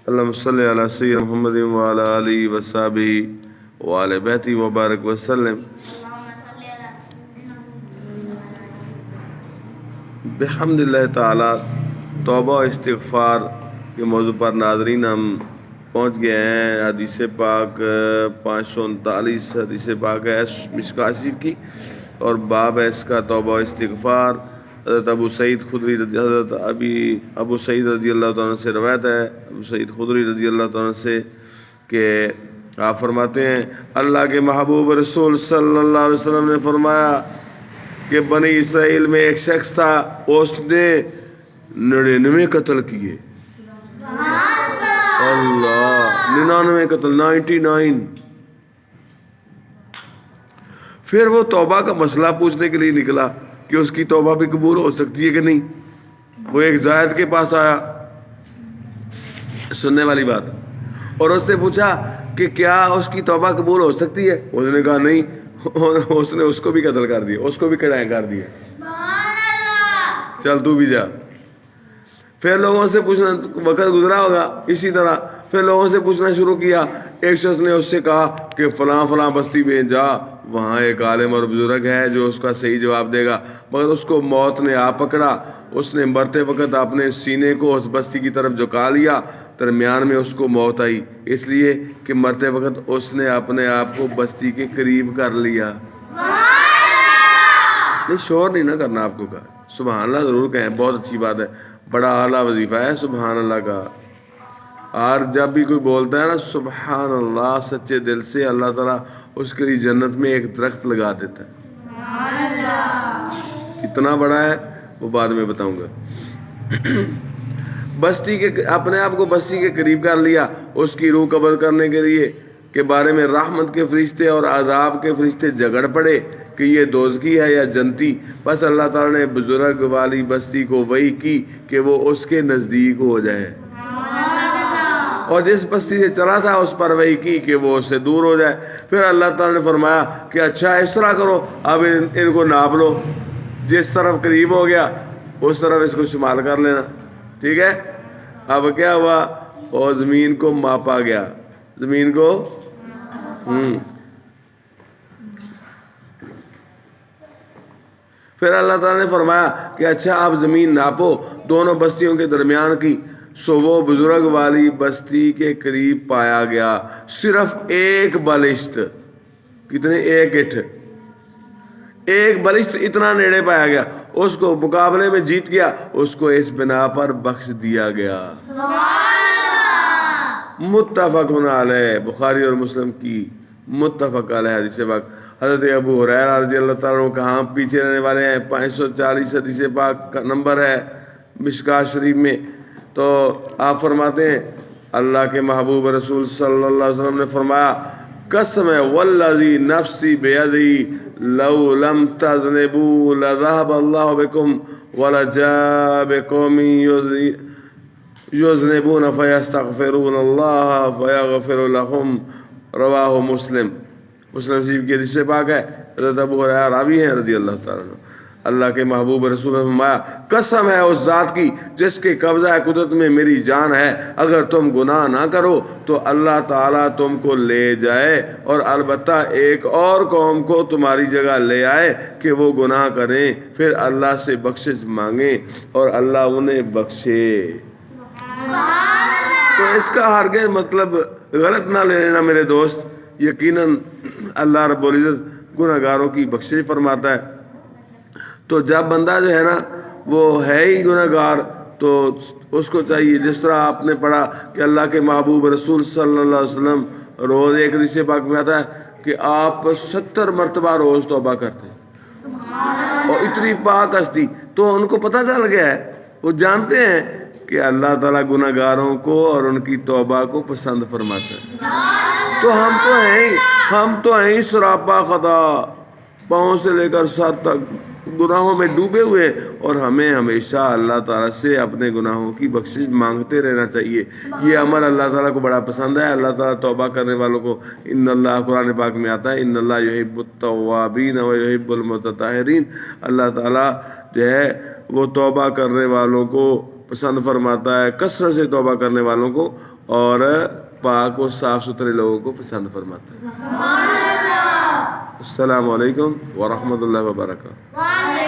اللهم صل على سيدنا محمد وعلى آله وصحبه وعلى بیتہ وبارک وسلم. بحمد اللہ تعالی توبہ و استغفار کے موضوع پر ناظرین ہم پہنچ گئے ہیں. حدیث پاک 539 حدیث پاک ہے مشکوٰۃ شریف کی، اور باب ہے اس کا توبہ و استغفار. حضرت ابو سعید رضی اللہ تعالیٰ سے روایت ہے، ابو سعید خدری رضی اللہ تعالیٰ سے، کہ آپ فرماتے ہیں اللہ کے محبوب رسول صلی اللہ علیہ وسلم نے فرمایا کہ بنی اسرائیل میں ایک شخص تھا، اس نے 99 قتل کیے. اللہ، 99 قتل، 99. پھر وہ توبہ کا مسئلہ پوچھنے کے لیے نکلا کہ اس کی توبہ بھی قبول ہو سکتی ہے کہ نہیں. وہ ایک زاہد کے پاس آیا، سننے والی بات، اور اس سے پوچھا کہ کیا اس کی توبہ قبول ہو سکتی ہے. اس نے کہا نہیں. اس نے اس کو بھی قتل کر دیا، اس کو بھی قیام کر دیا. چل تو بھی جا. پھر لوگوں سے پوچھنا، وقت گزرا ہوگا اسی طرح، پھر لوگوں سے پوچھنا شروع کیا. ایک شخص نے اس سے کہا کہ فلاں فلاں بستی میں جا، وہاں ایک عالم اور بزرگ ہے جو اس کا صحیح جواب دے گا. مگر اس کو موت نے آ پکڑا. اس نے مرتے وقت اپنے سینے کو اس بستی کی طرف جھکا لیا. درمیان میں اس کو موت آئی، اس لیے کہ مرتے وقت اس نے اپنے آپ کو بستی کے قریب کر لیا. نہیں، شور نہیں نہ کرنا آپ کو کہا. سبحان اللہ ضرور کہیں، بہت اچھی بات ہے، بڑا اعلیٰ وظیفہ ہے سبحان اللہ کا. اور جب بھی کوئی بولتا ہے نا سبحان اللہ سچے دل سے، اللہ تعالیٰ اس کے لیے جنت میں ایک درخت لگا دیتا ہے. کتنا بڑا ہے وہ بعد میں بتاؤں گا. بستی کے اپنے آپ کو بستی کے قریب کر لیا. اس کی روح قبض کرنے کے لیے کے بارے میں رحمت کے فرشتے اور عذاب کے فرشتے جھگڑ پڑے کہ یہ دوزخی ہے یا جنتی. بس اللہ تعالیٰ نے بزرگ والی بستی کو وحی کی کہ وہ اس کے نزدیک ہو جائے، اور جس بستی سے چلا تھا اس پر وحی کی کہ وہ اس سے دور ہو جائے. پھر اللہ تعالیٰ نے فرمایا کہ اچھا اس طرح کرو، اب ان کو ناپ لو، جس طرف قریب ہو گیا اس طرف اس کو شمار کر لینا. ٹھیک ہے. اب کیا ہوا، اور زمین کو ماپا گیا، زمین کو پھر اللہ تعالیٰ نے فرمایا کہ اچھا آپ زمین ناپو دونوں بستیوں کے درمیان کی. سو وہ بزرگ والی بستی کے قریب پایا گیا، صرف ایک بلشت. کتنے؟ ایک اٹھ، ایک بلشت اتنا نیڑے پایا گیا. اس کو مقابلے میں جیت گیا. اس کو اس بنا پر بخش دیا گیا. متفق علیہ، بخاری اور مسلم کی متفق علیہ حدیث پاک. حضرت ابو ہریرہ رضی اللہ تعالیٰ عنہ کہاں پیچھے رہنے والے ہیں، 540 حدیث پاک کا نمبر ہے مشکوٰۃ شریف میں. تو آپ فرماتے ہیں اللہ کے محبوب رسول صلی اللہ علیہ وسلم نے فرمایا قسم ہے والذی نفسی بیدی لو لم تذنبوا لذهب اللہ بکم ولجاء بقوم یذنبون فیستغفرون اللہ فیغفر لهم. رواہ مسلم. مسلم شریف کی حدیث پاک ہے. حضرت ابو ہریرہ راوی ہیں رضی اللہ تعالیٰ عنہ. اللہ کے محبوب رسول نے فرمایا قسم ہے اس ذات کی جس کے قبضہ قدرت میں میری جان ہے، اگر تم گناہ نہ کرو تو اللہ تعالیٰ تم کو لے جائے، اور البتہ ایک اور قوم کو تمہاری جگہ لے آئے کہ وہ گناہ کریں، پھر اللہ سے بخشش مانگیں اور اللہ انہیں بخشے. تو اس کا ہرگز مطلب غلط نہ لے لینا میرے دوست. یقیناً اللہ رب العزت گناہ گاروں کی بخشش فرماتا ہے. تو جب بندہ جو ہے نا وہ ہے ہی گناہ گار، تو اس کو چاہیے جس طرح آپ نے پڑھا کہ اللہ کے محبوب رسول صلی اللہ علیہ وسلم روز ایک حدیث پاک میں آتا ہے کہ آپ 70 مرتبہ روز توبہ کرتے ہیں. اور اتنی پاک ہستی، تو ان کو پتہ چل گیا ہے، وہ جانتے ہیں کہ اللہ تعالیٰ گناہ گاروں کو اور ان کی توبہ کو پسند فرماتا ہے. تو ہم تو ہیں سراپا خطا، پاؤں سے لے کر سر تک گناہوں میں ڈوبے ہوئے، اور ہمیں ہمیشہ اللہ تعالیٰ سے اپنے گناہوں کی بخشش مانگتے رہنا چاہیے. یہ عمل اللہ تعالیٰ کو بڑا پسند ہے. اللہ تعالیٰ توبہ کرنے والوں کو ان اللہ، قرآن پاک میں آتا ہے ان اللہ یحب التوابین و یحب المتطہرین. اللہ تعالیٰ جو ہے وہ توبہ کرنے والوں کو پسند فرماتا ہے کثرت سے توبہ کرنے والوں کو، اور پاک و صاف ستھرے لوگوں کو پسند فرماتا ہے۔ السلام علیکم ورحمۃ اللہ وبرکاتہ۔